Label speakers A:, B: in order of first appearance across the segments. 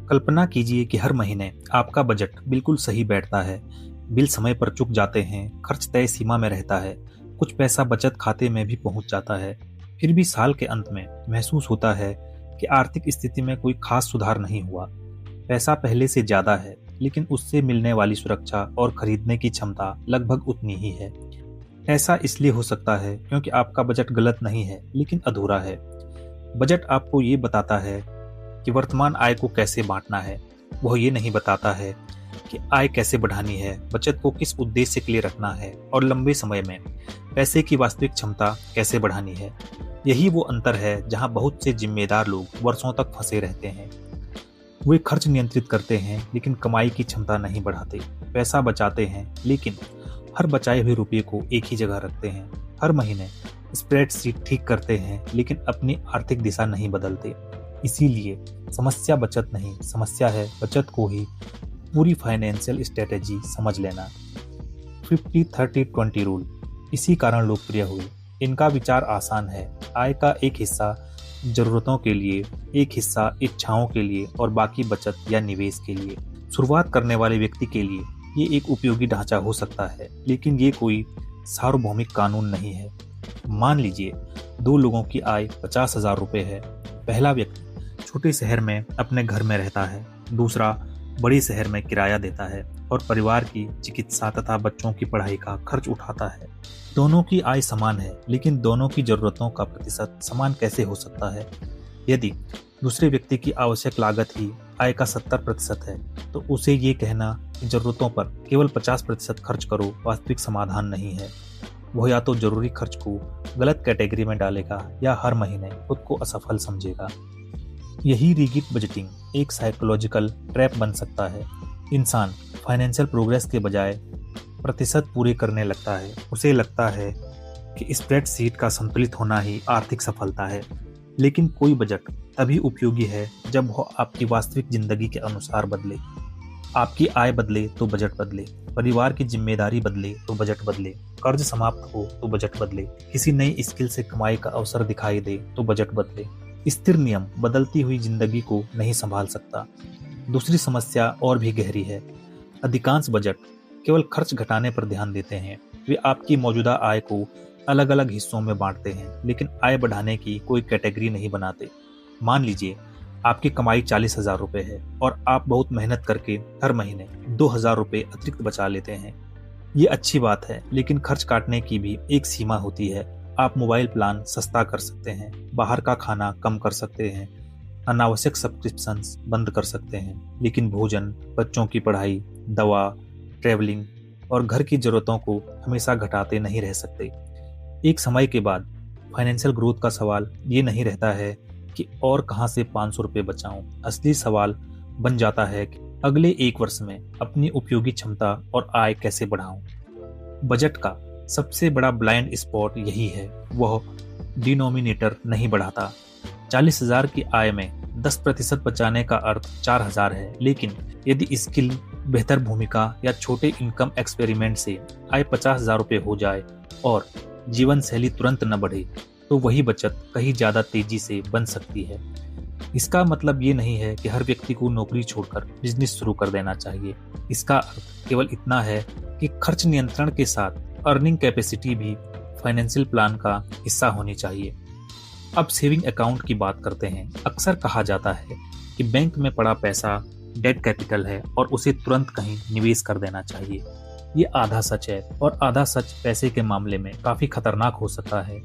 A: कल्पना कीजिए कि हर महीने आपका बजट बिल्कुल सही बैठता है, बिल समय पर चुक जाते हैं, खर्च तय सीमा में रहता है, कुछ पैसा बचत खाते में भी पहुंच जाता है। फिर भी साल के अंत में महसूस होता है कि आर्थिक स्थिति में कोई खास सुधार नहीं हुआ। पैसा पहले से ज्यादा है, लेकिन उससे मिलने वाली सुरक्षा और खरीदने की क्षमता लगभग उतनी ही है। ऐसा इसलिए हो सकता है क्योंकि आपका बजट गलत नहीं है, लेकिन अधूरा है। बजट आपको ये बताता है कि वर्तमान आय को कैसे बांटना है, वह ये नहीं बताता है कि आय कैसे बढ़ानी है, बचत को किस उद्देश्य के लिए रखना है और लंबे समय में पैसे की वास्तविक क्षमता कैसे बढ़ानी है। यही वो अंतर है जहां बहुत से जिम्मेदार लोग वर्षों तक फंसे रहते हैं। वे खर्च नियंत्रित करते हैं लेकिन कमाई की क्षमता नहीं बढ़ाते, पैसा बचाते हैं लेकिन हर बचाए हुए रुपये को एक ही जगह रखते हैं, हर महीने स्प्रेडशीट ठीक करते हैं लेकिन अपनी आर्थिक दिशा नहीं बदलते। इसीलिए समस्या बचत नहीं, समस्या है बचत को ही पूरी फाइनेंशियल स्ट्रेटेजी समझ लेना। 50-30-20 रूल इसी कारण लोकप्रिय हुए। इनका विचार आसान है, आय का एक हिस्सा जरूरतों के लिए, एक हिस्सा इच्छाओं के लिए और बाकी बचत या निवेश के लिए। शुरुआत करने वाले व्यक्ति के लिए ये एक उपयोगी ढांचा हो सकता है, लेकिन ये कोई सार्वभौमिक कानून नहीं है। मान लीजिए 2 लोगों की आय 50,000 रुपये है। पहला व्यक्ति छोटे शहर में अपने घर में रहता है, दूसरा बड़े शहर में किराया देता है और परिवार की चिकित्सा तथा बच्चों की पढ़ाई का खर्च उठाता है। दोनों की आय समान है, लेकिन दोनों की जरूरतों का प्रतिशत समान कैसे हो सकता है? यदि दूसरे व्यक्ति की आवश्यक लागत ही आय का 70% है, तो उसे ये कहना कि जरूरतों पर केवल 50% खर्च करो वास्तविक समाधान नहीं है। वह या तो जरूरी खर्च को गलत कैटेगरी में डालेगा या हर महीने खुद को असफल समझेगा। यही रिगिड बजटिंग एक साइकोलॉजिकल ट्रैप बन सकता है। इंसान फाइनेंशियल प्रोग्रेस के बजाय प्रतिशत पूरे करने लगता है। उसे लगता है कि स्प्रेडशीट का संतुलित होना ही आर्थिक सफलता है। लेकिन कोई बजट तभी उपयोगी है जब वह आपकी वास्तविक जिंदगी के अनुसार बदले। आपकी आय बदले तो बजट बदले, परिवार की जिम्मेदारी बदले तो बजट बदले, कर्ज समाप्त हो तो बजट बदले, किसी नई स्किल से कमाई का अवसर दिखाई दे तो बजट बदले। स्थिर नियम बदलती हुई जिंदगी को नहीं संभाल सकता। दूसरी समस्या और भी गहरी है। अधिकांश बजट केवल खर्च घटाने पर ध्यान देते हैं। वे आपकी मौजूदा आय को अलग अलग हिस्सों में बांटते हैं, लेकिन आय बढ़ाने की कोई कैटेगरी नहीं बनाते। मान लीजिए आपकी कमाई 40,000 रुपये है और आप बहुत मेहनत करके हर महीने 2,000 रुपये अतिरिक्त बचा लेते हैं। ये अच्छी बात है, लेकिन खर्च काटने की भी एक सीमा होती है। आप मोबाइल प्लान सस्ता कर सकते हैं, बाहर का खाना कम कर सकते हैं, अनावश्यक सब्सक्रिप्शंस बंद कर सकते हैं, लेकिन भोजन, बच्चों की पढ़ाई, दवा, ट्रैवलिंग और घर की जरूरतों को हमेशा घटाते नहीं रह सकते। एक समय के बाद फाइनेंशियल ग्रोथ का सवाल ये नहीं रहता है कि और कहां से 500 रुपये बचाऊं। असली सवाल बन जाता है कि अगले 1 वर्ष में अपनी उपयोगी क्षमता और आय कैसे बढ़ाऊं। बजट का सबसे बड़ा ब्लाइंड स्पॉट यही है, वह डिनोमिनेटर नहीं बढ़ाता। 40,000 की आय में 10% बचाने का अर्थ 4,000 है, लेकिन यदि स्किल, बेहतर भूमिका या छोटे इनकम एक्सपेरिमेंट से आय 50,000 रुपये हो जाए और जीवन शैली तुरंत न बढ़े, तो वही बचत कहीं ज्यादा तेजी से बन सकती है। इसका मतलब ये नहीं है कि हर व्यक्ति को नौकरी छोड़कर बिजनेस शुरू कर देना चाहिए। इसका अर्थ केवल इतना है कि खर्च नियंत्रण के साथ अर्निंग कैपेसिटी भी फाइनेंशियल प्लान का हिस्सा होनी चाहिए। अब सेविंग अकाउंट की बात करते हैं। अक्सर कहा जाता है कि बैंक में पड़ा पैसा डेट कैपिटल है और उसे तुरंत कहीं निवेश कर देना चाहिए। ये आधा सच है और आधा सच पैसे के मामले में काफी खतरनाक हो सकता है।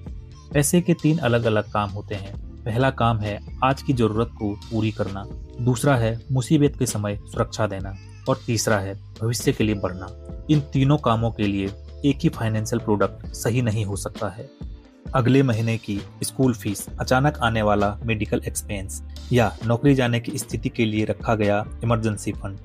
A: पैसे के 3 अलग अलग काम होते हैं। पहला काम है आज की जरूरत को पूरी करना, दूसरा है मुसीबत के समय सुरक्षा देना और तीसरा है भविष्य के लिए बढ़ना। इन तीनों कामों के लिए एक ही फाइनेंशियल प्रोडक्ट सही नहीं हो सकता है। अगले महीने की स्कूल फीस, अचानक आने वाला मेडिकल एक्सपेंस या नौकरी जाने की स्थिति के लिए रखा गया इमरजेंसी फंड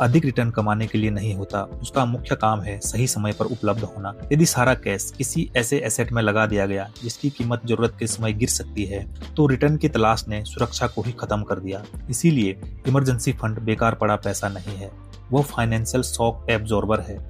A: अधिक रिटर्न कमाने के लिए नहीं होता। उसका मुख्य काम है सही समय पर उपलब्ध होना। यदि सारा कैश किसी ऐसे एसेट में लगा दिया गया जिसकी कीमत जरूरत के समय गिर सकती है, तो रिटर्न की तलाश ने सुरक्षा को ही खत्म कर दिया। इसीलिए इमरजेंसी फंड बेकार पड़ा पैसा नहीं है, वो फाइनेंशियल शॉक एब्जॉर्बर है।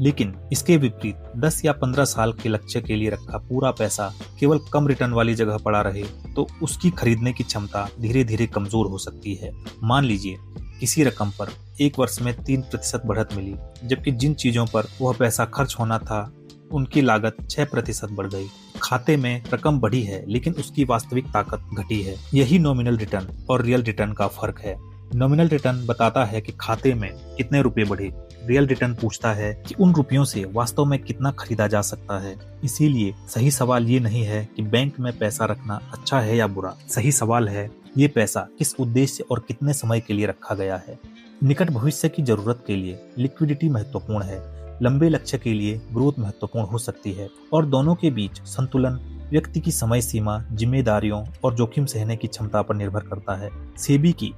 A: लेकिन इसके विपरीत 10 या 15 साल के लक्ष्य के लिए रखा पूरा पैसा केवल कम रिटर्न वाली जगह पड़ा रहे, तो उसकी खरीदने की क्षमता धीरे धीरे कमजोर हो सकती है। मान लीजिए किसी रकम पर एक वर्ष में 3% बढ़त मिली, जबकि जिन चीजों पर वह पैसा खर्च होना था उनकी लागत 6% बढ़ गई। खाते में रकम बढ़ी है लेकिन उसकी वास्तविक ताकत घटी है। यही नॉमिनल रिटर्न और रियल रिटर्न का फर्क है। नॉमिनल रिटर्न बताता है कि खाते में कितने रुपए बढ़े, रियल रिटर्न पूछता है कि उन रुपयों से वास्तव में कितना खरीदा जा सकता है। इसीलिए सही सवाल ये नहीं है कि बैंक में पैसा रखना अच्छा है या बुरा। सही सवाल है ये पैसा किस उद्देश्य और कितने समय के लिए रखा गया है। निकट भविष्य की जरूरत के लिए लिक्विडिटी महत्वपूर्ण है, लंबे लक्ष्य के लिए ग्रोथ महत्वपूर्ण हो सकती है, और दोनों के बीच संतुलन व्यक्ति की समय सीमा, जिम्मेदारियों और जोखिम सहने की क्षमता पर निर्भर करता है। सेबी की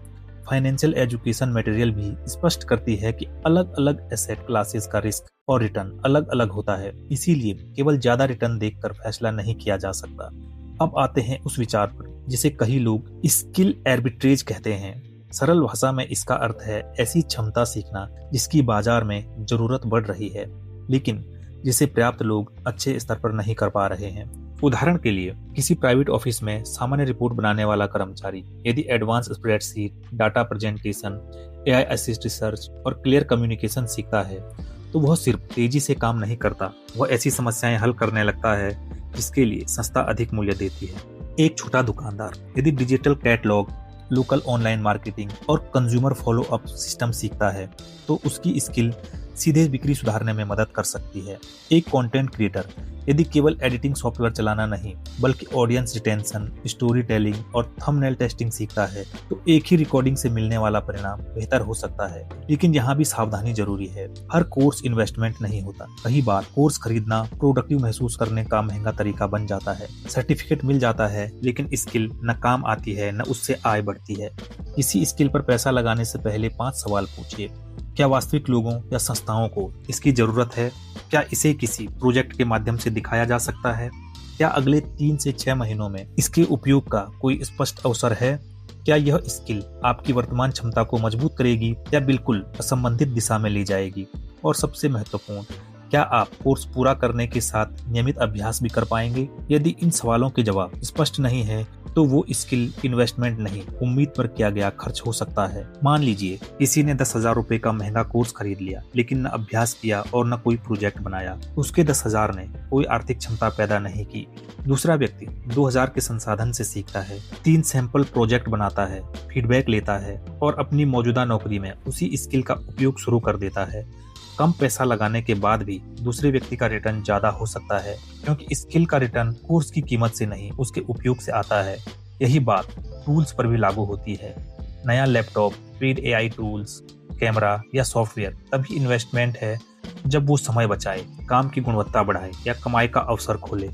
A: फाइनेंशियल एजुकेशन मटेरियल भी स्पष्ट करती है कि अलग अलग एसेट क्लासेस का रिस्क और रिटर्न अलग अलग होता है। इसीलिए केवल ज्यादा रिटर्न देखकर फैसला नहीं किया जा सकता। अब आते हैं उस विचार पर जिसे कई लोग स्किल आर्बिट्रेज कहते हैं। सरल भाषा में इसका अर्थ है ऐसी क्षमता सीखना जिसकी बाजार में जरूरत बढ़ रही है लेकिन जिसे पर्याप्त लोग अच्छे स्तर पर नहीं कर पा रहे हैं। उदाहरण के लिए किसी प्राइवेट ऑफिस में सामान्य रिपोर्ट बनाने वाला कर्मचारी यदि advance spreadsheet, data presentation, AI assist research और क्लियर कम्युनिकेशन सीखता है तो वह सिर्फ तेजी से काम नहीं करता, वह ऐसी समस्याएं हल करने लगता है जिसके लिए संस्था अधिक मूल्य देती है। एक छोटा दुकानदार यदि digital catalogue, local online marketing और कंज्यूमर फॉलो अप सिस्टम सीखता है तो उसकी स्किल सीधे बिक्री सुधारने में मदद कर सकती है। एक कंटेंट क्रिएटर यदि केवल एडिटिंग सॉफ्टवेयर चलाना नहीं बल्कि ऑडियंस रिटेंशन, स्टोरी टेलिंग और थंबनेल टेस्टिंग सीखता है तो एक ही रिकॉर्डिंग से मिलने वाला परिणाम बेहतर हो सकता है। लेकिन यहाँ भी सावधानी जरूरी है। हर कोर्स इन्वेस्टमेंट नहीं होता। कई बार कोर्स खरीदना प्रोडक्टिव महसूस करने का महंगा तरीका बन जाता है। सर्टिफिकेट मिल जाता है लेकिन स्किल न काम आती है न उससे आय बढ़ती है। किसी स्किल पर पैसा लगाने से पहले 5 सवाल पूछिए। क्या वास्तविक लोगों या संस्थाओं को इसकी जरूरत है? क्या इसे किसी प्रोजेक्ट के माध्यम से दिखाया जा सकता है? क्या अगले 3 से 6 महीनों में इसके उपयोग का कोई स्पष्ट अवसर है? क्या यह स्किल आपकी वर्तमान क्षमता को मजबूत करेगी या बिल्कुल असंबंधित दिशा में ले जाएगी? और सबसे महत्वपूर्ण, क्या आप कोर्स पूरा करने के साथ नियमित अभ्यास भी कर पाएंगे? यदि इन सवालों के जवाब स्पष्ट नहीं है तो वो स्किल इन्वेस्टमेंट नहीं, उम्मीद पर किया गया खर्च हो सकता है। मान लीजिए किसी ने 10,000 रुपए का महंगा कोर्स खरीद लिया लेकिन न अभ्यास किया और न कोई प्रोजेक्ट बनाया। उसके 10,000 ने कोई आर्थिक क्षमता पैदा नहीं की। दूसरा व्यक्ति 2,000 के संसाधन से सीखता है, 3 सैंपल प्रोजेक्ट बनाता है, फीडबैक लेता है और अपनी मौजूदा नौकरी में उसी स्किल का उपयोग शुरू कर देता है। कम पैसा लगाने के बाद भी दूसरे व्यक्ति का रिटर्न ज्यादा हो सकता है क्योंकि स्किल का रिटर्न कोर्स की कीमत से नहीं उसके उपयोग से आता है। यही बात टूल्स पर भी लागू होती है। नया laptop, paid AI tools, camera या सॉफ्टवेयर तभी इन्वेस्टमेंट है जब वो समय बचाए, काम की गुणवत्ता बढ़ाए या कमाई का अवसर खोले।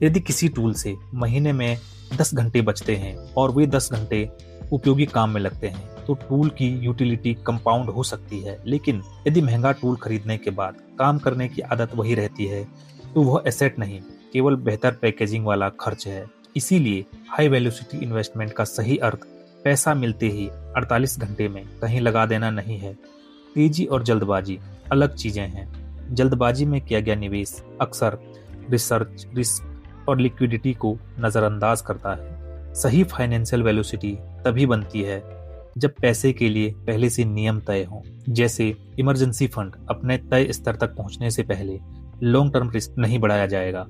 A: यदि किसी टूल से महीने में 10 घंटे बचते हैं और वे 10 घंटे उपयोगी काम में लगते हैं तो टूल की यूटिलिटी कंपाउंड हो सकती है। लेकिन यदि महंगा टूल खरीदने के बाद काम करने की आदत वही रहती है तो वह एसेट नहीं, केवल बेहतर पैकेजिंग वाला खर्च है। इसीलिए हाई वेलोसिटी इन्वेस्टमेंट का सही अर्थ पैसा मिलते ही 48 घंटे में कहीं लगा देना नहीं है। तेजी और जल्दबाजी अलग चीजें हैं। जल्दबाजी में किया गया निवेश अक्सर रिसर्च, रिस्क और लिक्विडिटी को नजरअंदाज करता है। सही फाइनेंशियल वेलोसिटी तभी बनती है जब पैसे के लिए पहले से नियम तय हों, जैसे इमरजेंसी फंड अपने तय स्तर तक पहुंचने से पहले लॉन्ग टर्म रिस्क नहीं बढ़ाया जाएगा।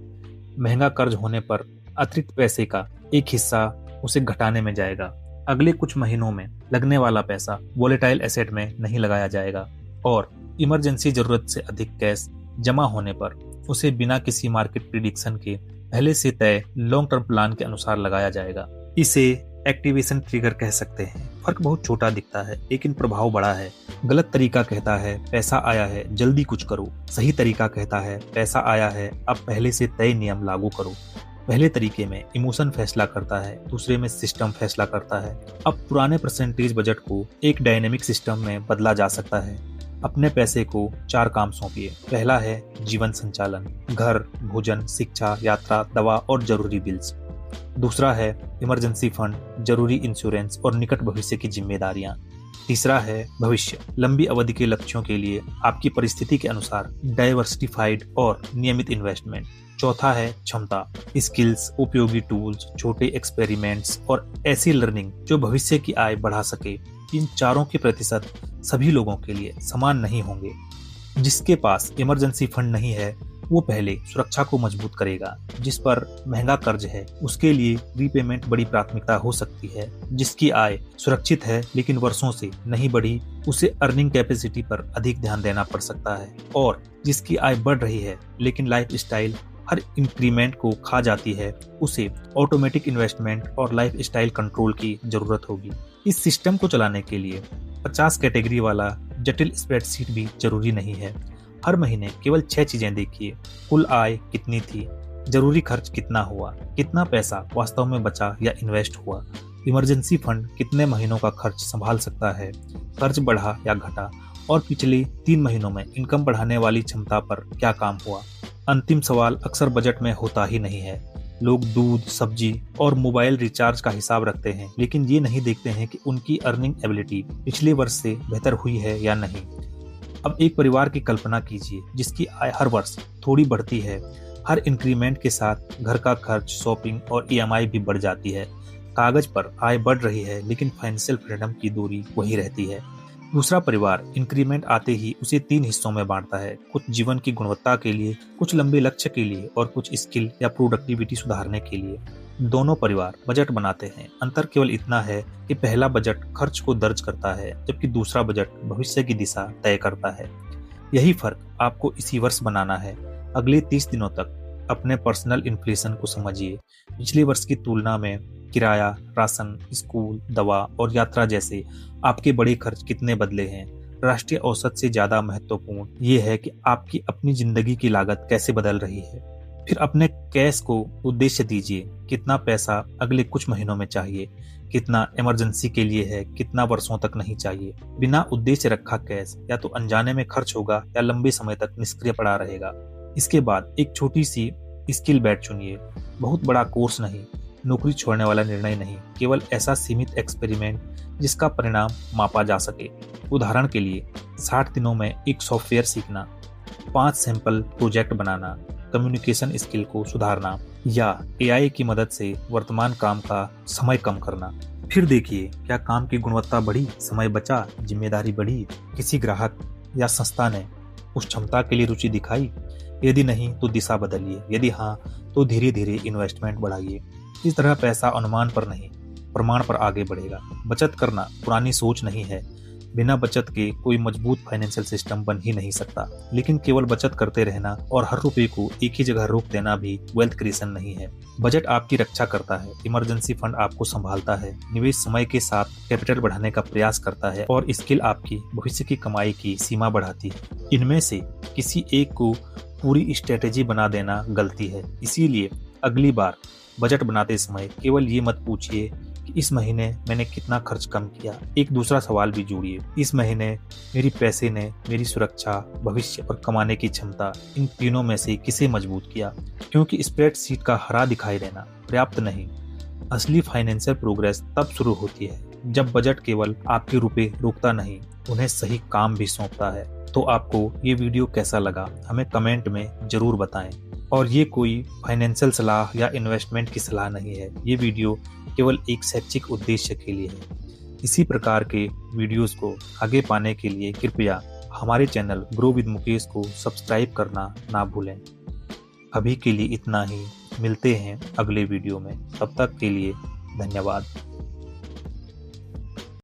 A: महंगा कर्ज होने पर अतिरिक्त पैसे का एक हिस्सा उसे घटाने में जाएगा। अगले कुछ महीनों में लगने वाला पैसा वोलेटाइल एसेट में नहीं लगाया जाएगा और इमरजेंसी जरूरत से अधिक कैश जमा होने पर उसे बिना किसी मार्केट प्रिडिक्शन के पहले से तय लॉन्ग टर्म प्लान के अनुसार लगाया जाएगा। इसे एक्टिवेशन ट्रिगर कह सकते हैं। फर्क बहुत छोटा दिखता है लेकिन प्रभाव बड़ा है। गलत तरीका कहता है पैसा आया है जल्दी कुछ करो। सही तरीका कहता है पैसा आया है अब पहले से तय नियम लागू करो। पहले तरीके में इमोशन फैसला करता है, दूसरे में सिस्टम फैसला करता है। अब पुराने परसेंटेज बजट को एक डायनेमिक सिस्टम में बदला जा सकता है। अपने पैसे को 4 काम सौंपिए। पहला है जीवन संचालन, घर, भोजन, शिक्षा, यात्रा, दवा और जरूरी बिल्स। दूसरा है इमरजेंसी फंड, जरूरी इंश्योरेंस और निकट भविष्य की जिम्मेदारियां। तीसरा है भविष्य, लंबी अवधि के लक्ष्यों के लिए आपकी परिस्थिति के अनुसार डाइवर्सिफाइड और नियमित इन्वेस्टमेंट। चौथा है क्षमता, स्किल्स, उपयोगी टूल्स, छोटे एक्सपेरिमेंट्स और ऐसी लर्निंग जो भविष्य की आय बढ़ा सके। इन चारों के प्रतिशत सभी लोगों के लिए समान नहीं होंगे। जिसके पास इमरजेंसी फंड नहीं है वो पहले सुरक्षा को मजबूत करेगा। जिस पर महंगा कर्ज है उसके लिए रीपेमेंट बड़ी प्राथमिकता हो सकती है। जिसकी आय सुरक्षित है लेकिन वर्षों से नहीं बढ़ी, उसे अर्निंग कैपेसिटी पर अधिक ध्यान देना पड़ सकता है। और जिसकी आय बढ़ रही है लेकिन लाइफ स्टाइल हर इंक्रीमेंट को खा जाती है, उसे ऑटोमेटिक इन्वेस्टमेंट और लाइफ स्टाइल कंट्रोल की जरूरत होगी। इस सिस्टम को चलाने के लिए 50 कैटेगरी वाला जटिल स्प्रेडशीट भी जरूरी नहीं है। हर महीने केवल 6 चीजें देखिए। कुल आय कितनी थी, जरूरी खर्च कितना हुआ, कितना पैसा वास्तव में बचा या इन्वेस्ट हुआ, इमरजेंसी फंड कितने महीनों का खर्च संभाल सकता है, खर्च बढ़ा या घटा, और पिछले 3 महीनों में इनकम बढ़ाने वाली क्षमता पर क्या काम हुआ। अंतिम सवाल अक्सर बजट में होता ही नहीं है। लोग दूध, सब्जी और मोबाइल रिचार्ज का हिसाब रखते हैं लेकिन ये नहीं देखते हैं कि उनकी अर्निंग एबिलिटी पिछले वर्ष से बेहतर हुई है या नहीं। अब एक परिवार की कल्पना कीजिए जिसकी आय हर वर्ष थोड़ी बढ़ती है। हर इंक्रीमेंट के साथ घर का खर्च, शॉपिंग और ईएमआई भी बढ़ जाती है। कागज पर आय बढ़ रही है लेकिन फाइनेंशियल फ्रीडम की दूरी वही रहती है। दूसरा परिवार इंक्रीमेंट आते ही उसे 3 हिस्सों में बांटता है, कुछ जीवन की गुणवत्ता के लिए, कुछ लंबे लक्ष्य के लिए और कुछ स्किल या प्रोडक्टिविटी सुधारने के लिए। दोनों परिवार बजट बनाते हैं। अंतर केवल इतना है कि पहला बजट खर्च को दर्ज करता है जबकि दूसरा बजट भविष्य की दिशा तय करता है। यही फर्क आपको इसी वर्ष बनाना है। अगले 30 दिनों तक अपने पर्सनल इन्फ्लेशन को समझिए। पिछले वर्ष की तुलना में किराया, राशन, स्कूल, दवा और यात्रा जैसे आपके बड़े खर्च कितने बदले हैं। राष्ट्रीय औसत से ज्यादा महत्वपूर्ण ये है कि आपकी अपनी जिंदगी की लागत कैसे बदल रही है। फिर अपने कैश को उद्देश्य दीजिए। कितना पैसा अगले कुछ महीनों में चाहिए, कितना इमरजेंसी के लिए है, कितना वर्षों तक नहीं चाहिए। बिना उद्देश्य रखा कैश या तो अनजाने में खर्च होगा या लंबे समय तक निष्क्रिय पड़ा रहेगा। इसके बाद एक छोटी सी स्किल बेट चुनिए। बहुत बड़ा कोर्स नहीं, नौकरी छोड़ने वाला निर्णय नहीं, केवल ऐसा सीमित एक्सपेरिमेंट जिसका परिणाम मापा जा सके। उदाहरण के लिए 60 दिनों में एक सॉफ्टवेयर सीखना, 5 सैंपल प्रोजेक्ट बनाना, कम्युनिकेशन स्किल को सुधारना या एआई की मदद से वर्तमान काम का समय कम करना। फिर देखिए क्या काम की गुणवत्ता बढ़ी, समय बचा, जिम्मेदारी बढ़ी, किसी ग्राहक या संस्था ने उस क्षमता के लिए रुचि दिखाई। यदि नहीं तो दिशा बदलिए, यदि हाँ तो धीरे धीरे इन्वेस्टमेंट बढ़ाइए। इस तरह पैसा अनुमान पर नहीं प्रमाण पर आगे बढ़ेगा। बचत करना पुरानी सोच नहीं है। बिना बचत के कोई मजबूत फाइनेंशियल सिस्टम बन ही नहीं सकता। लेकिन केवल बचत करते रहना और हर रुपए को एक ही जगह रोक देना भी वेल्थ क्रिएशन नहीं है। बजट आपकी रक्षा करता है, इमरजेंसी फंड आपको संभालता है, निवेश समय के साथ कैपिटल बढ़ाने का प्रयास करता है और स्किल आपकी भविष्य की कमाई की सीमा बढ़ाती है। इनमें से किसी एक को पूरी स्ट्रेटेजी बना देना गलती है। इसीलिए अगली बार बजट बनाते समय केवल ये मत पूछिए कि इस महीने मैंने कितना खर्च कम किया। एक दूसरा सवाल भी जोड़िए, इस महीने मेरी पैसे ने मेरी सुरक्षा, भविष्य और कमाने की क्षमता, इन तीनों में से किसे मजबूत किया। क्योंकि स्प्रेडशीट का हरा दिखाई देना पर्याप्त नहीं। असली फाइनेंशियल प्रोग्रेस तब शुरू होती है जब बजट केवल आपके रुपए रोकता नहीं, उन्हें सही काम भी सौंपता है। तो आपको ये वीडियो कैसा लगा हमें कमेंट में जरूर बताएं। और ये कोई फाइनेंशियल सलाह या इन्वेस्टमेंट की सलाह नहीं है। ये वीडियो केवल एक शैक्षिक उद्देश्य के लिए है। इसी प्रकार के वीडियोस को आगे पाने के लिए कृपया हमारे चैनल ग्रो विद मुकेश को सब्सक्राइब करना ना भूलें। अभी के लिए इतना ही, मिलते हैं अगले वीडियो में। तब तक के लिए धन्यवाद।